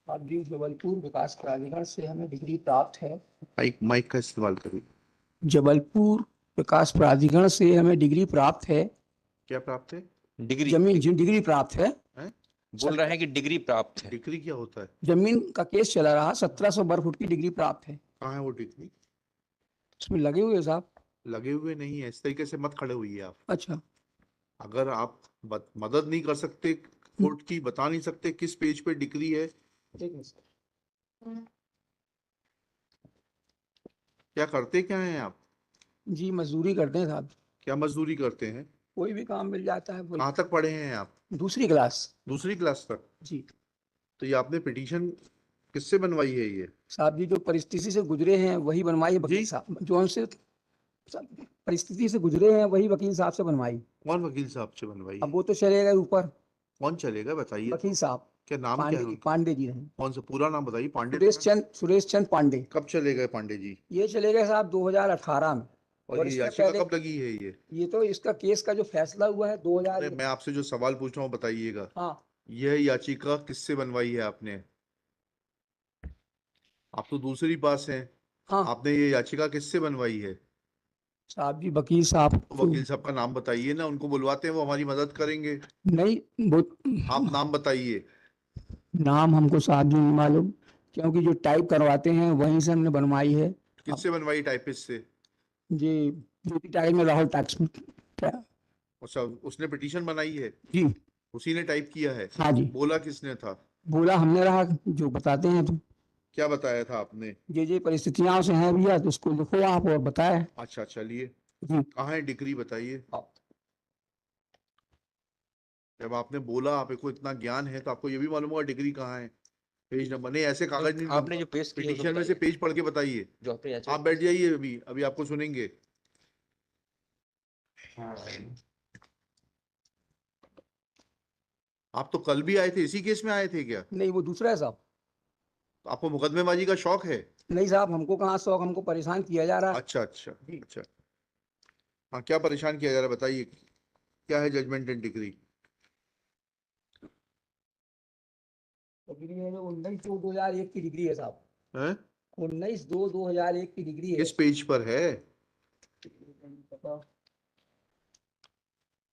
अब जी जबलपुर विकास प्राधिकरण से हमें डिग्री प्राप्त है। माइक माइक का इस्तेमाल करिए। जबलपुर विकास प्राधिकरण से हमें डिग्री प्राप्त है। क्या प्राप्त है? डिग्री जमीन डिग्री प्राप्त है। हैं? बोल रहे हैं कि डिग्री प्राप्त है। डिग्री क्या होता है? जमीन का केस चला रहा, 1700 वर्ग फुट की डिग्री प्राप्त है। कहाँ है वो डिग्री? उसमें लगे हुए साहब। लगे हुए नहीं है, इस तरीके से मत खड़े हुई आप। अच्छा। अगर आप मदद नहीं कर सकते कोर्ट की, बता नहीं सकते किस पेज पे डिग्री है, ठीक है सर। क्या करते क्या हैं आप? जी मजदूरी करते हैं साहब। क्या मजदूरी करते हैं? कोई भी काम मिल जाता है कहाँ तक पढ़े हैं आप? दूसरी क्लास। दूसरी क्लास तक? जी तो ये आपने पिटीशन किससे बनवाई है ये? साहब जी, जो परिस्थिति से गुजरे हैं वही बनवाई है वकील जी? साहब। जो उनसे परिस्थिति से गुजरे हैं वही वकील साहब से बनवाई। कौन वकील साहब से बनवाई अब है? वो तो चले गए ऊपर। कौन चलेगा बताइए वकील तो। साहब क्या नाम क्या है पांडे जी, उनका? पांडे जी रहे। कौन सा पूरा नाम बताइए? पांडे सुरेश चंद पांडे। कब चले गए पांडे जी? ये चले गए साहब 2018 में। और ये इससे याचिका पहले कब लगी है ये? ये तो इसका केस का जो फैसला हुआ है 2000। अरे मैं आपसे जो सवाल पूछ रहा हूँ बताइएगा। हाँ यह याचिका किससे बनवाई है आपने? आप तो दूसरी पास हैं। हाँ आपने ये याचिका किससे बनवाई है? साहब जी, वकील साहब। वकील साहब का नाम बताइए ना, उनको बुलवाते हैं, वो हमारी मदद करेंगे। नहीं वो आप नाम बताइए। नाम हमको साहब जी नहीं मालूम, क्योंकि जो टाइप करवाते हैं वहीं से हमने बनवाई है। किससे बनवाई? टाइपिस्ट से? जी ज्योति टाइप में राहुल टैक्स। अच्छा, उसने पिटीशन बनाई है? जी उसी ने टाइप किया है? हाँ जी। बोला किसने था? बोला हमने रहा, जो बताते हैं तो क्या बताया था आपने? ये परिस्थितियां से हैं भैया, तो उसको लिखो आप और बताए। अच्छा चलिए, जी कहाँ है डिग्री बताइए। जब आपने बोला आपको इतना ज्ञान है तो आपको ये भी मालूम होगा डिग्री कहाँ है। पेज नंबर नहीं, ऐसे कागज नहीं आपने जो पेश किया पिटीशन में से पेज पढ़ के बताइए। जो आपने आप बैठ जाइए, अभी अभी आपको सुनेंगे। आप तो कल भी आए थे, इसी केस में आए थे क्या? नहीं, वो दूसरा है साहब। तो आपको मुकदमेबाजी का शौक है? नहीं साहब, हमको कहाँ शौक, हमको परेशान किया जा रहा है। अच्छा अच्छा अच्छा। हाँ, क्या परेशान किया जा रहा है बताइए, क्या है जजमेंट एंड डिग्री? डिग्री है जो 19/2/2001 की डिग्री है साहब। है? 19/2/2001 की डिग्री है। किस पेज पर है?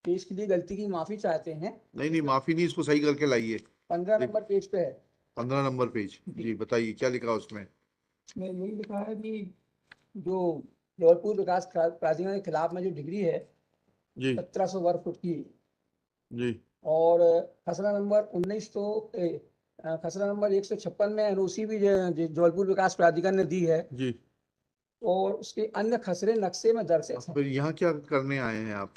पेज के लिए गलती की माफी चाहते हैं। नहीं नहीं, माफी नहीं, इसको सही करके लाइए। 15 नंबर पेज पे है। 15 नंबर पेज, जी बताइए क्या लिखा उसमें। इसमें यही लिखा है कि जो जबलपुर विकास प्राधिकरण के खिलाफ में जो डिग्री है जी 1700 वर्ग फुट की, जी और खसरा नंबर 156 में एनओसी भी जबलपुर विकास प्राधिकरण ने दी है। जी। और उसके अन्य खसरे नक्शे में दर्ज है। फिर यहाँ क्या करने आए हैं आप?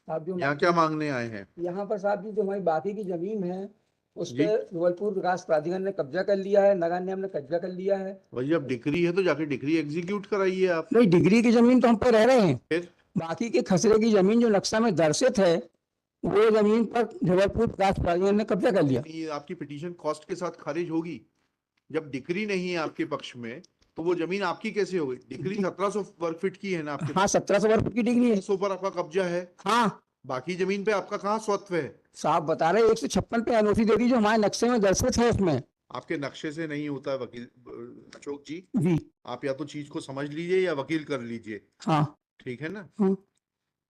साहब जो यहाँ क्या मांगने आए हैं? यहाँ पर साहब जी, जो हमारी बाकी की जमीन है उस जी पर जबलपुर विकास प्राधिकरण ने कब्जा कर लिया है, नगर निगम ने कब्जा कर लिया है। भाई, अब डिग्री है तो जाके डिग्री एग्जीक्यूट कराइए आप। नहीं, डिग्री की जमीन तो हम पे रह रहे हैं। फिर बाकी के खसरे की जमीन जो नक्शा में दर्शित है, वो जमीन पर जबलपुर विकास प्राधिकरण ने कब्जा कर लिया। ये आपकी पिटीशन कॉस्ट के साथ खारिज होगी। जब डिग्री नहीं है आपके पक्ष में तो वो जमीन आपकी कैसे होगी? डिग्री 1700 वर्ग फीट की है ना आपके? हाँ, 1700 वर्ग फुट की डिग्री है। 100 पर आपका कब्जा है। हाँ बाकी जमीन पे आपका कहाँ स्वत्व है? साहब बता रहे 156 पे एनओसी दे दी, जो हमारे नक्शे में दर्शित है उसमें। आपके नक्शे से नहीं होता है वकील अशोक जी। जी आप या तो चीज को समझ लीजिए या वकील कर लीजिए। हाँ ठीक है ना? हाँ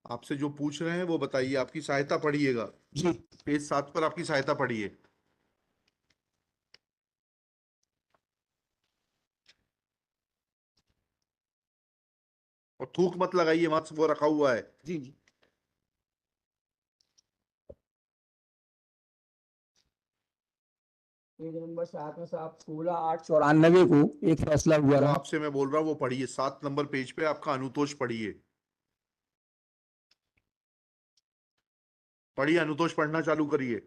आपसे जो पूछ रहे हैं वो बताइए, आपकी सहायता पढ़िएगा। जी। पेज 7 पर आपकी सहायता पढ़िए। और थूक मत लगाइए, मत, वो रखा हुआ है। जी जी। पेज नंबर 7 में साहब 16/8/94 को एक फैसला हुआ जो रहा। आपसे मैं बोल रहा हूँ वो पढ़िए, 7 नंबर पेज पे आपका अनुतोष पढ़िए। पढ़िए, अनुतोष पढ़ना चालू करिए।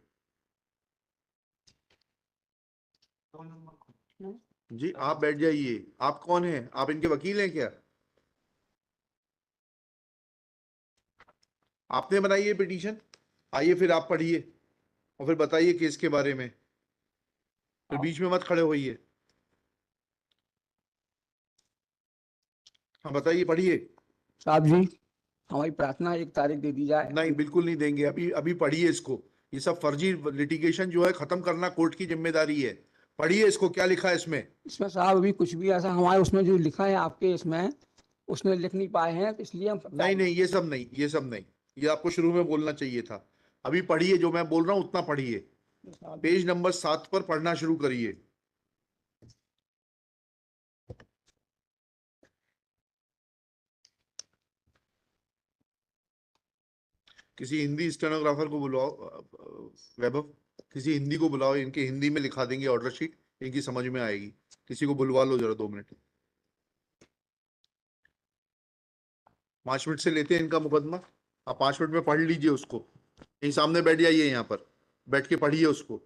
जी आप बैठ जाइए। आप कौन हैं? आप इनके वकील हैं क्या? आपने बनाई है पिटीशन? आइए फिर आप पढ़िए और फिर बताइए केस के बारे में, फिर बीच में मत खड़े होइए। हाँ बताइए, पढ़िए। साहब जी, हमारी प्रार्थना 1 तारीख दे दी जाए। नहीं, बिल्कुल नहीं देंगे। अभी अभी पढ़िए इसको। ये सब फर्जी लिटिगेशन जो है खत्म करना कोर्ट की जिम्मेदारी है। पढ़िए इसको, क्या लिखा है इसमें। इसमें साहब अभी कुछ भी ऐसा हमारे उसमें जो लिखा है आपके इसमें, उसमें लिख नहीं पाए हैं, तो इसलिए हम नहीं नहीं, ये सब नहीं, ये सब नहीं, ये आपको शुरू में बोलना चाहिए था। अभी पढ़िए, जो मैं बोल रहा हूँ उतना पढ़िए। पेज नंबर 7 पर पढ़ना शुरू करिए। किसी हिंदी स्टेनोग्राफर को बुलाओ, वैभव, किसी हिंदी को बुलाओ, इनके हिंदी में लिखा देंगे ऑर्डर शीट, इनकी समझ में आएगी। किसी को बुलवा लो जरा, 2 मिनट। 5 मिनट से लेते हैं इनका मुकदमा, आप 5 मिनट में पढ़ लीजिए उसको। यही सामने बैठ जाइए, यहाँ पर बैठ के पढ़िए उसको।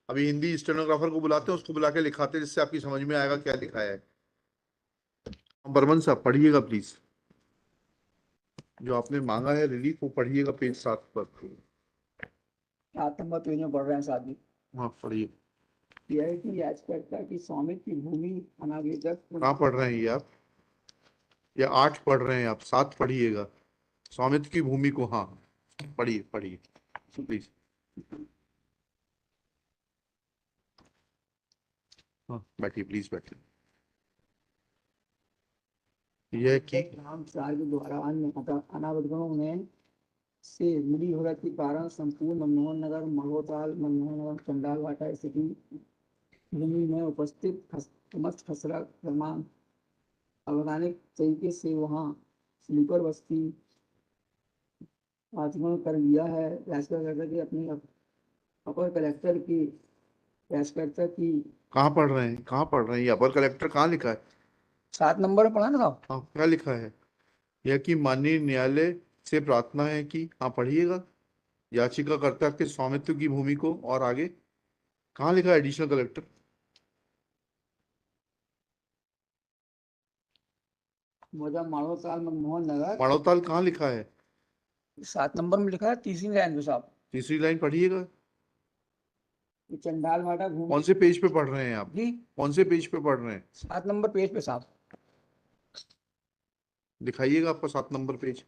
अभी हिंदी स्टेनोग्राफर को बुलाते हैं, उसको बुला के लिखाते हैं, जिससे आपकी समझ में आएगा क्या लिखा है। बर्मन साहब पढ़िएगा प्लीज, जो आपने मांगा है रिलीफ, वो पढ़िएगा पेज 7 पर। 7 नंबर पेज में पढ़ रहे हैं साहब जी। हाँ पढ़िए। यह है कि याचिकाकर्ता की स्वामित्व की भूमि अनावेदक कहाँ पढ़ रहे हैं ये आप, या 8 पढ़ रहे हैं आप, 7 पढ़िएगा। स्वामित्व की भूमि को, हाँ पढ़िए पढ़िए प्लीज। हाँ बैठिए प्लीज, बैठिए। यह कि राम चार के द्वारा अन्य अनावगणों में से मिली भगत के कारण संपूर्ण मनमोहन नगर, महोताल, मनमोहन नगर, चंडाल वाटा स्थिति भूमि में उपस्थित समस्त खसरा क्रमांक अवैधानिक तरीके से वहाँ स्लीपर बस्ती आचमन कर लिया है। याचिकाकर्ता के अपने अपर कलेक्टर की याचिकाकर्ता की कहाँ पढ़ रहे हैं, कहाँ पढ़ रहे हैं, ये अपर कलेक्टर कहाँ लिखा है। 7 नंबर में पढ़ा ना साहब। हाँ क्या लिखा है। यह कि माननीय न्यायालय से प्रार्थना है कि, हाँ पढ़िएगा, याचिकाकर्ता के स्वामित्व की भूमि को, और आगे कहाँ लिखा है एडिशनल कलेक्टर। मौजा माड़ोताल मनमोहन नगर, माड़ोताल कहाँ लिखा है। 7 नंबर में लिखा है, तीसरी लाइन में साहब। तीसरी लाइन पढ़िएगा। ये चंडाल वाटा भूमि कौन से पेज पे पढ़ रहे हैं आप, जी, कौन से पेज पे पढ़ रहे हैं, 7 नंबर पेज पे साहब। दिखाइएगा आपका 7 नंबर पेज।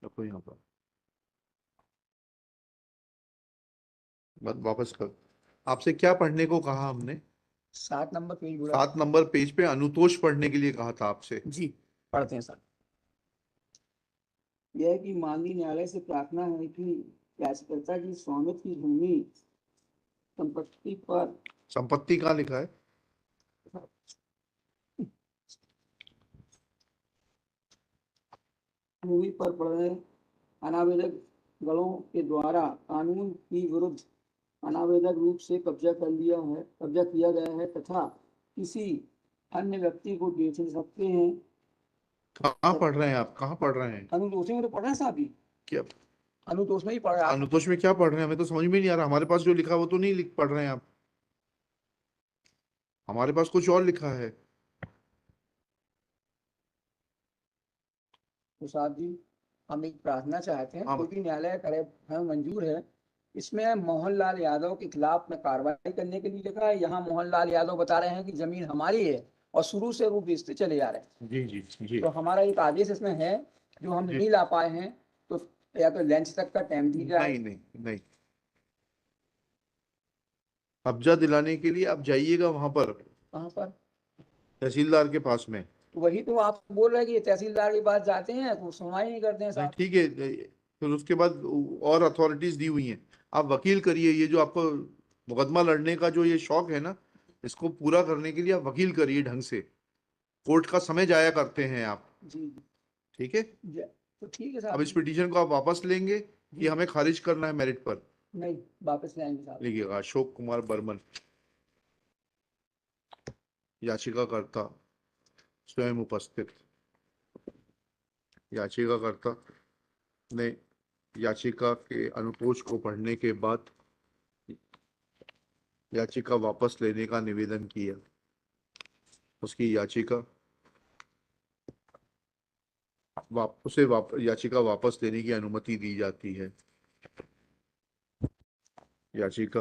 रखो यहाँ पर, वापस कर। आपसे क्या पढ़ने को कहा हमने। 7 नंबर पेज बोला 7 नंबर पेज पे अनुतोष पढ़ने के लिए कहा था आपसे। जी, पढ़ते हैं सर। यह है कि माननीय न्यायालय से प्रार्थना है कि याचिकाकर्ता की स्वामित्व की भूमि संपत्ति पर संपत्ति कहाँ लिखा है। भूमि पर पड़ रहे अनावेदक गणों के द्वारा कानून की विरुद्ध अनावेदक रूप से कब्जा किया गया है तथा किसी अन्य व्यक्ति को बेच नहीं सकते हैं। कहाँ पढ़ रहे हैं आप, कहाँ पढ़ रहे हैं। अनुतोष में तो पढ़ रहे हैं साहब जी, क्या अनुतोष में ही पढ़ रहे हैं आप। अनुतोष में क्या पढ़ रहे हैं, हमें तो समझ में नहीं आ रहा। हमारे पास जो लिखा है वो तो नहीं लिख पढ़ रहे हैं आप, हमारे पास कुछ और लिखा है। तो साहब जी, हम एक प्रार्थना चाहते हैं, हाँ। कोई भी न्यायालय करे हमें मंजूर है। इसमें मोहनलाल यादव के खिलाफ में कार्रवाई करने के लिए लिखा है। यहाँ मोहनलाल यादव बता रहे हैं कि जमीन हमारी है और शुरू से वो बेचते चले जा रहे हैं। जी जी जी तो हमारा एक आदेश इसमें है, जो हम जी। नहीं ला पाए हैं, तो या तो लंच तक का टाइम दी जाए। नहीं नहीं नहीं, कब्जा दिलाने के लिए आप जाइएगा वहां पर, कहाँ पर। तहसीलदार के पास में। तो वही तो आप बोल रहे हैं कि तहसीलदार के पास जाते हैं तो सुनवाई नहीं करते हैं नहीं साहब। ठीक है, फिर उसके बाद और अथॉरिटीज दी हुई हैं। आप वकील करिए, ये जो आपको मुकदमा लड़ने का जो ये शौक है ना, इसको पूरा करने के लिए आप वकील करिए ढंग से। कोर्ट का समय जाया करते हैं आप, जी ठीक है। तो ठीक है अब साहब इस जी। पिटीशन को आप वापस लेंगे कि हमें खारिज करना है मेरिट पर। नहीं, वापस लाएंगे साहब। लिखिएगा, अशोक कुमार बर्मन, याचिकाकर्ता स्वयं उपस्थित। याचिकाकर्ता ने याचिका के अनुतोष को पढ़ने के बाद याचिका वापस लेने का निवेदन किया। उसकी याचिका याचिका वापस लेने की अनुमति दी जाती है। याचिका